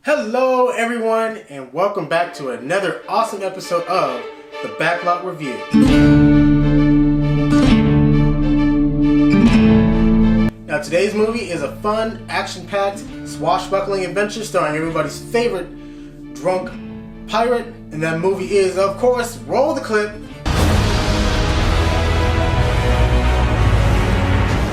Hello everyone, and welcome back to another awesome episode of the Backlot Review. Now today's movie is a fun, action-packed, swashbuckling adventure starring everybody's favorite drunk pirate, and that movie is, of course, roll the clip.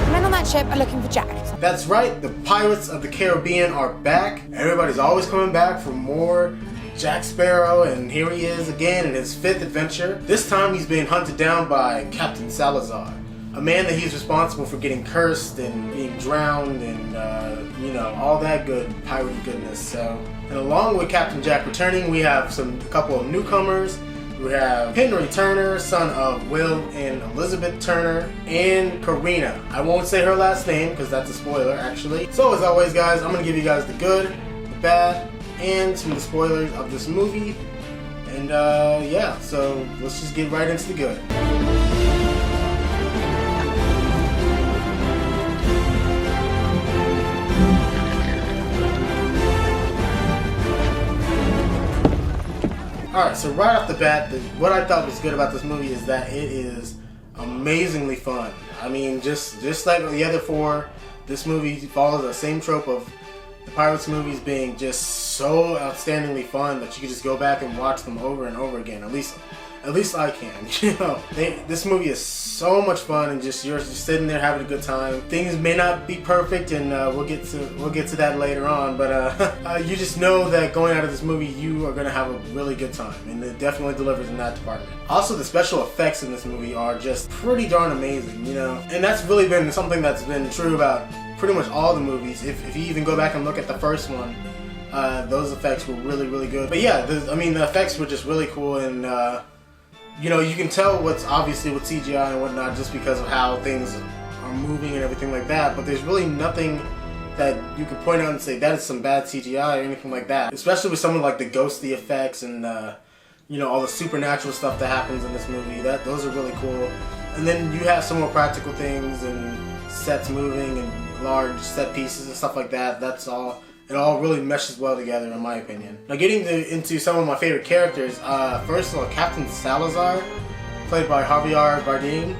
The men on that ship are looking for Jack. That's right, the Pirates of the Caribbean are back. Everybody's always coming back for more Jack Sparrow, and here he is again in his fifth adventure. This time he's being hunted down by Captain Salazar, a man that he's responsible for getting cursed and being drowned and, all that good pirate goodness. So, and along with Captain Jack returning, we have a couple of newcomers. We have Henry Turner, son of Will and Elizabeth Turner, and Karina. I won't say her last name because that's a spoiler, actually. So as always, guys, I'm going to give you guys the good, the bad, and some of the spoilers of this movie. And yeah, so let's just get right into the good. Alright, so right off the bat, what I thought was good about this movie is that it is amazingly fun. I mean, just like the other four, this movie follows the same trope of the Pirates movies being just so outstandingly fun that you can just go back and watch them over and over again. At least I can. This movie is so much fun, and you're just sitting there having a good time. Things may not be perfect, and we'll get to that later on. But you just know that going out of this movie, you are gonna have a really good time, and it definitely delivers in that department. Also, the special effects in this movie are just pretty darn amazing, and that's really been something that's been true about pretty much all the movies. If you even go back and look at the first one, those effects were really, really good. But yeah, the effects were just really cool, and you can tell what's obviously with CGI and whatnot just because of how things are moving and everything like that, but there's really nothing that you can point out and say that is some bad CGI or anything like that. Especially with something like the ghostly effects and all the supernatural stuff that happens in this movie. Those are really cool. And then you have some more practical things and sets moving and large set pieces and stuff like that. It all really meshes well together, in my opinion. Now, getting into some of my favorite characters, first of all, Captain Salazar, played by Javier Bardem.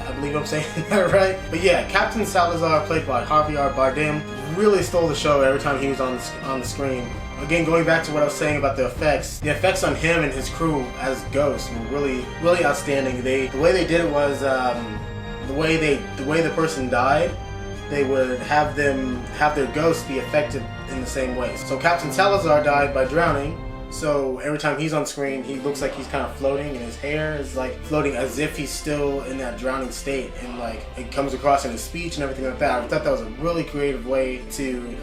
I believe I'm saying that right. But yeah, Captain Salazar, played by Javier Bardem, really stole the show every time he was on the screen. Again, going back to what I was saying about the effects on him and his crew as ghosts were really, really outstanding. The way they did it was the way the person died. They would have their ghosts be affected in the same way. So Captain Salazar died by drowning, so every time he's on screen, he looks like he's kind of floating, and his hair is like floating as if he's still in that drowning state, and like it comes across in his speech and everything like that. I thought that was a really creative way to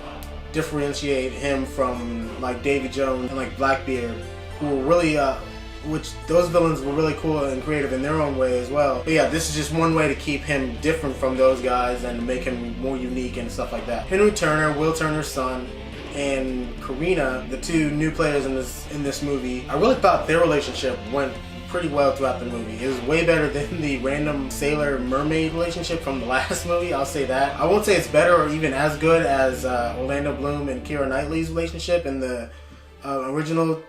differentiate him from like Davy Jones and like Blackbeard, who were really which those villains were really cool and creative in their own way as well. But yeah, this is just one way to keep him different from those guys and make him more unique and stuff like that. Henry Turner, Will Turner's son, and Karina, the two new players in this movie, I really thought their relationship went pretty well throughout the movie. It was way better than the random sailor-mermaid relationship from the last movie, I'll say that. I won't say it's better or even as good as Orlando Bloom and Keira Knightley's relationship in the original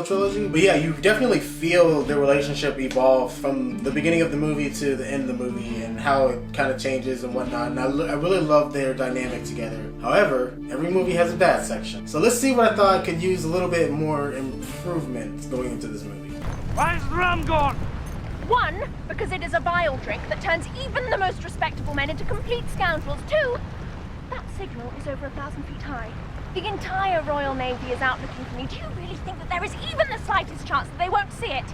trilogy, but yeah, you definitely feel the relationship evolve from the beginning of the movie to the end of the movie and how it kind of changes and whatnot. And I really love their dynamic together. However, every movie has a bad section, so let's see what I thought could use a little bit more improvement going into this movie. Why is the rum gone? One, because it is a vile drink that turns even the most respectable men into complete scoundrels. Two, that signal is over 1,000 feet high. The entire Royal Navy is out looking for me. Do you really think that there is even the slightest chance that they won't see it?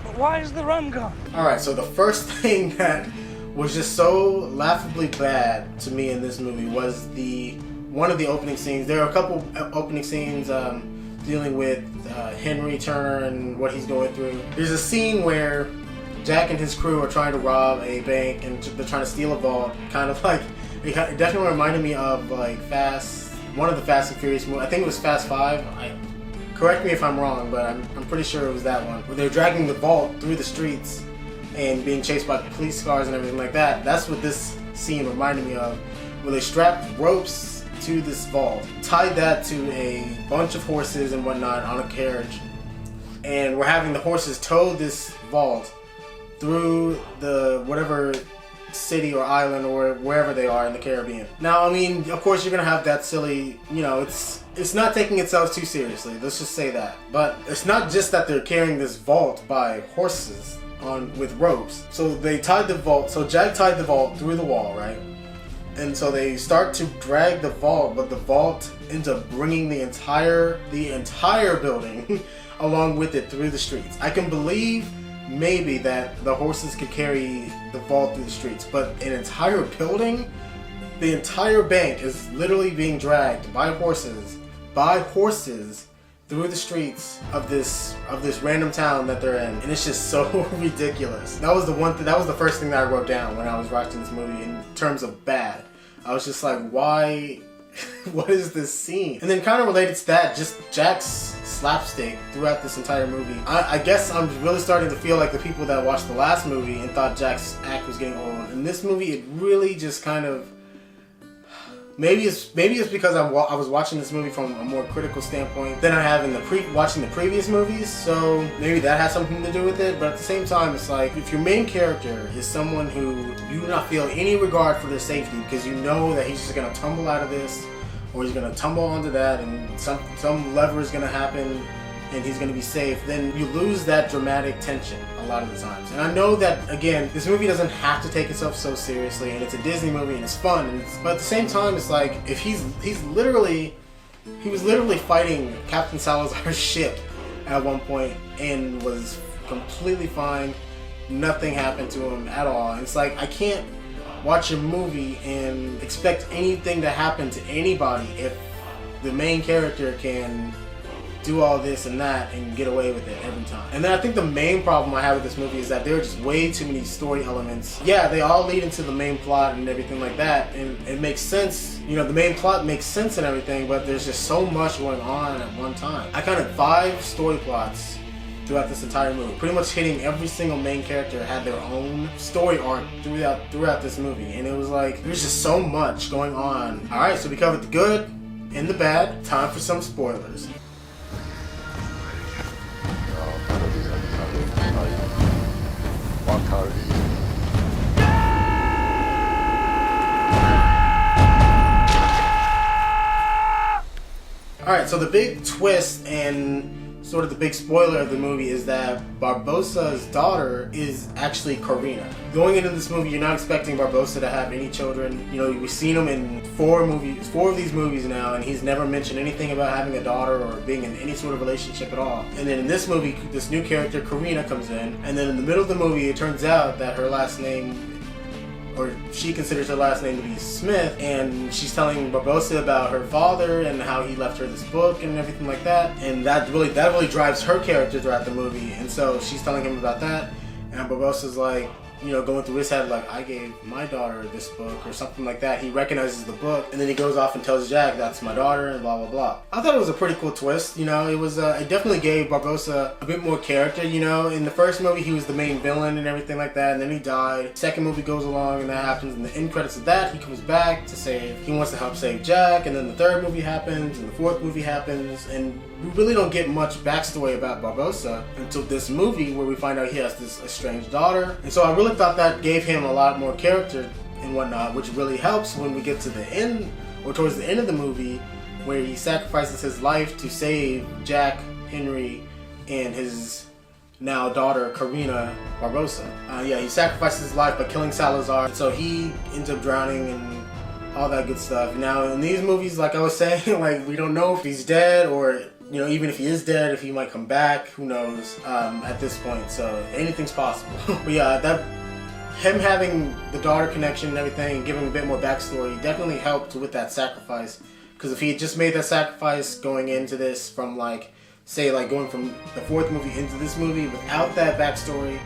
But why is the rum gone? Alright, so the first thing that was just so laughably bad to me in this movie was one of the opening scenes. There are a couple opening scenes dealing with Henry Turner and what he's going through. There's a scene where Jack and his crew are trying to rob a bank and they're trying to steal a vault. Kind of like, it definitely reminded me of like one of the Fast and Furious movies. I think it was Fast 5. Correct me if I'm wrong, but I'm pretty sure it was that one. Where they're dragging the vault through the streets and being chased by police cars and everything like that. That's what this scene reminded me of. Where they strapped ropes to this vault, tied that to a bunch of horses and whatnot on a carriage, and we're having the horses tow this vault through the whatever city or island or wherever they are in the Caribbean. Now, I mean, of course you're gonna have that silly, you know, it's not taking itself too seriously, let's just say that. But it's not just that they're carrying this vault by horses with ropes. So they tied the vault, so Jack tied the vault through the wall, right? And so they start to drag the vault, but the vault ends up bringing the entire building along with it through the streets. I can believe maybe that the horses could carry the vault through the streets, but an entire building, the entire bank is literally being dragged by horses through the streets of this random town that they're in, and it's just so ridiculous. That was the first thing that I wrote down when I was watching this movie in terms of bad. I was just like, why? What is this scene? And then kind of related to that, just Jack's slapstick throughout this entire movie. I guess I'm really starting to feel like the people that watched the last movie and thought Jack's act was getting old. In this movie, it really just kind of... Maybe it's because I was watching this movie from a more critical standpoint than I have in watching the previous movies, so maybe that has something to do with it. But at the same time, it's like, if your main character is someone who you do not feel any regard for their safety because you know that he's just gonna tumble out of this or he's gonna tumble onto that and some lever is gonna happen and he's gonna be safe, then you lose that dramatic tension a lot of the times. And I know that, again, this movie doesn't have to take itself so seriously, and it's a Disney movie and it's fun, but at the same time, it's like, if he was literally fighting Captain Salazar's ship at one point and was completely fine, nothing happened to him at all. And it's like, I can't watch a movie and expect anything to happen to anybody if the main character can do all this and that and get away with it every time. And then I think the main problem I have with this movie is that there are just way too many story elements. Yeah, they all lead into the main plot and everything like that, and it makes sense, you know, the main plot makes sense and everything, but there's just so much going on at one time. I counted 5 story plots throughout this entire movie. Pretty much hitting every single main character had their own story arc throughout this movie, and it was like, there's just so much going on. Alright, so we covered the good and the bad. Time for some spoilers. Alright, so the big twist and sort of the big spoiler of the movie is that Barbossa's daughter is actually Karina. Going into this movie, you're not expecting Barbossa to have any children. You know, we've seen him in 4 of these movies now, and he's never mentioned anything about having a daughter or being in any sort of relationship at all. And then in this movie, this new character, Karina, comes in, and then in the middle of the movie, it turns out that her last name, or she considers her last name to be Smith, and she's telling Barbossa about her father and how he left her this book and everything like that, and that really drives her character throughout the movie. And so she's telling him about that, and Barbossa's like, you know, going through his head like, I gave my daughter this book or something like that. He recognizes the book, and then he goes off and tells Jack that's my daughter and blah blah blah. I thought it was a pretty cool twist. You know, it was it definitely gave Barbossa a bit more character. You know, in the first movie he was the main villain and everything like that, and then he died. Second movie goes along and that happens, and the end credits of that, he comes back to save. He wants to help save Jack, and then the third movie happens, and the fourth movie happens, and we really don't get much backstory about Barbossa until this movie, where we find out he has this estranged daughter. And so I really thought that gave him a lot more character and whatnot, which really helps when we get to the end, or towards the end of the movie, where he sacrifices his life to save Jack, Henry, and his now daughter, Karina Barbossa. He sacrifices his life by killing Salazar, so he ends up drowning and all that good stuff. Now in these movies, like I was saying, like, we don't know if he's dead, or you know, even if he is dead, if he might come back, who knows, at this point, so anything's possible. But yeah, him having the daughter connection and everything, and giving a bit more backstory, definitely helped with that sacrifice. Because if he had just made that sacrifice going into this from, like, say, like, going from the fourth movie into this movie without that backstory,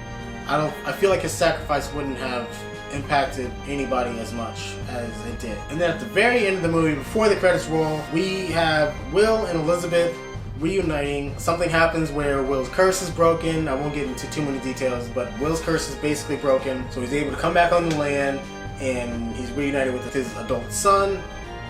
I feel like his sacrifice wouldn't have impacted anybody as much as it did. And then at the very end of the movie, before the credits roll, we have Will and Elizabeth reuniting. Something happens where Will's curse is broken. I won't get into too many details, but Will's curse is basically broken, so he's able to come back on the land, and he's reunited with his adult son.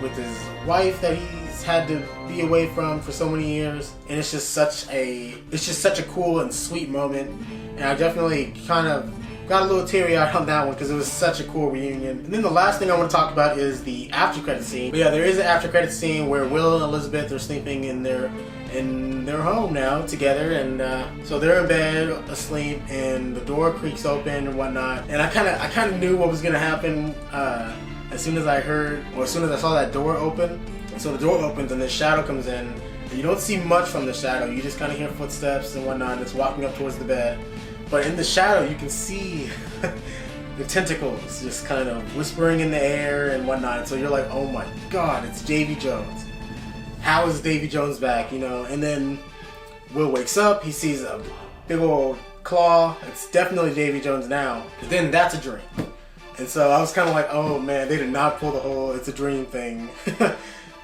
with his wife that he's had to be away from for so many years, and it's just such a cool and sweet moment, and I definitely kind of got a little teary-eyed on that one because it was such a cool reunion. And then the last thing I want to talk about is the after-credit scene. But yeah, there is an after-credit scene where Will and Elizabeth are sleeping in their home now together, and so they're in bed asleep, and the door creaks open and whatnot. And I kind of knew what was gonna happen as soon as I saw that door open. And so the door opens and the shadow comes in. And you don't see much from the shadow. You just kind of hear footsteps and whatnot. And it's walking up towards the bed. But in the shadow, you can see the tentacles just kind of whispering in the air and whatnot. So you're like, oh my god, it's Davy Jones. How is Davy Jones back, you know? And then Will wakes up, he sees a big old claw. It's definitely Davy Jones now. But then that's a dream. And so I was kind of like, oh man, they did not pull the whole it's a dream thing.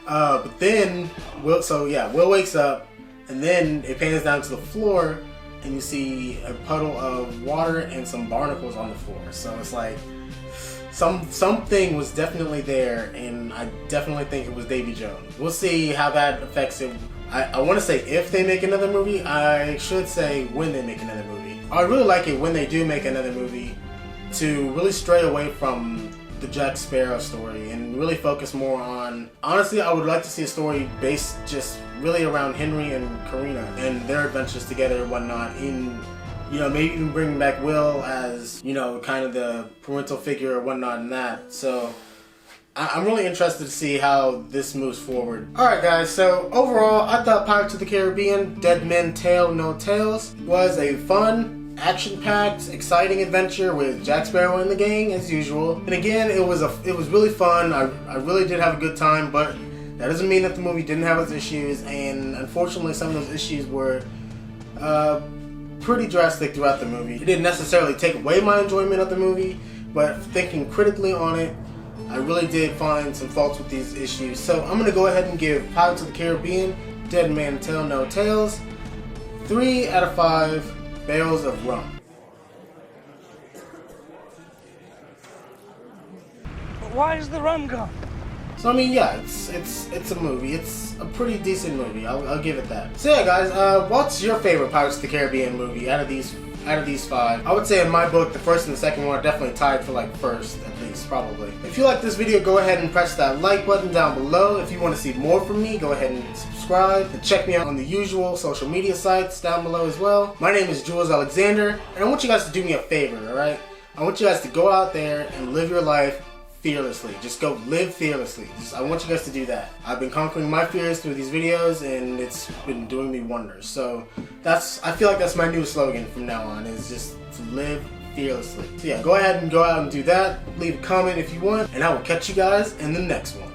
But then, Will wakes up, and then it pans down to the floor, and you see a puddle of water and some barnacles on the floor. So it's like something was definitely there, and I definitely think it was Davy Jones. We'll see how that affects it. I want to say if they make another movie. I should say when they make another movie. I really like it when they do make another movie to really stray away from the Jack Sparrow story and really focus more on, honestly, I would like to see a story based just really around Henry and Karina and their adventures together and whatnot, in, you know, maybe even bring back Will as, you know, kind of the parental figure or whatnot in that. So I'm really interested to see how this moves forward. Alright guys, so overall I thought Pirates of the Caribbean Dead Men Tell No Tales was a fun, action-packed, exciting adventure with Jack Sparrow and the gang as usual. And again, it was really fun. I really did have a good time, but that doesn't mean that the movie didn't have its issues, and unfortunately some of those issues were pretty drastic throughout the movie. It didn't necessarily take away my enjoyment of the movie, but thinking critically on it, I really did find some faults with these issues. So I'm going to go ahead and give Pirates of the Caribbean Dead Men Tell No Tales 3 out of 5 barrels of rum. But why is the rum gone? So I mean, yeah, it's a movie. It's a pretty decent movie. I'll give it that. So yeah, guys, what's your favorite Pirates of the Caribbean movie out of these 5? I would say in my book, the first and the second one are definitely tied for like first, at least, probably. If you like this video, go ahead and press that like button down below. If you want to see more from me, go ahead and subscribe. And check me out on the usual social media sites down below as well. My name is Jules Alexander, and I want you guys to do me a favor, alright? I want you guys to go out there and live your life fearlessly. Just go live fearlessly. I want you guys to do that. I've been conquering my fears through these videos, and it's been doing me wonders. So I feel like that's my new slogan from now on, is just to live fearlessly. So yeah, go ahead and go out and do that. Leave a comment if you want, and I will catch you guys in the next one.